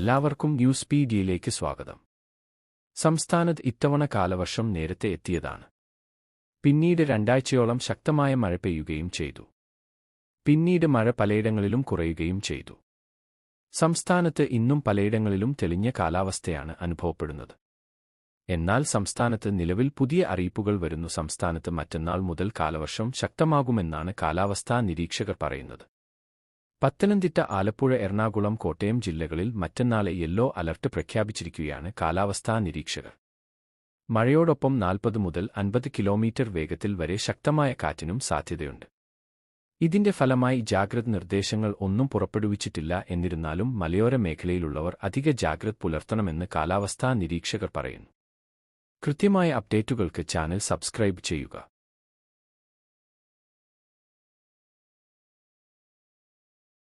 എല്ലാവർക്കും ന്യൂസ് പീഡിയയിലേക്ക് സ്വാഗതം. സംസ്ഥാനത്ത് ഇത്തവണ കാലവർഷം നേരത്തെ എത്തിയതാണ്. പിന്നീട് രണ്ടാഴ്ചയോളം ശക്തമായ മഴ പെയ്യുകയും ചെയ്തു. പിന്നീട് മഴ പലയിടങ്ങളിലും കുറയുകയും ചെയ്തു. സംസ്ഥാനത്ത് ഇന്നും പലയിടങ്ങളിലും തെളിഞ്ഞ കാലാവസ്ഥയാണ് അനുഭവപ്പെടുന്നത്. എന്നാൽ സംസ്ഥാനത്ത് നിലവിൽ പുതിയ അറിയിപ്പുകൾ വരുന്നു. സംസ്ഥാനത്ത് മറ്റന്നാൾ മുതൽ കാലവർഷം ശക്തമാകുമെന്നാണ് കാലാവസ്ഥാ നിരീക്ഷകർ പറയുന്നത്. പത്തനംതിട്ട, ആലപ്പുഴ, എറണാകുളം, കോട്ടയം ജില്ലകളിൽ മറ്റന്നാളെ യെല്ലോ അലർട്ട് പ്രഖ്യാപിച്ചിരിക്കുകയാണ് കാലാവസ്ഥാ നിരീക്ഷകർ. മഴയോടൊപ്പം 40 മുതൽ 50 കിലോമീറ്റർ വേഗത്തിൽ വരെ ശക്തമായ കാറ്റിനും സാധ്യതയുണ്ട്. ഇതിന്റെ ഫലമായി ജാഗ്രത നിർദ്ദേശങ്ങൾ ഒന്നും പുറപ്പെടുവിച്ചിട്ടില്ല. എന്നിരുന്നാലും മലയോര മേഖലയിലുള്ളവർ അധിക ജാഗ്രത പുലർത്തണമെന്ന് കാലാവസ്ഥാ നിരീക്ഷകർ പറയുന്നു. കൃത്യമായ അപ്ഡേറ്റുകൾക്ക് ചാനൽ സബ്സ്ക്രൈബ് ചെയ്യുക.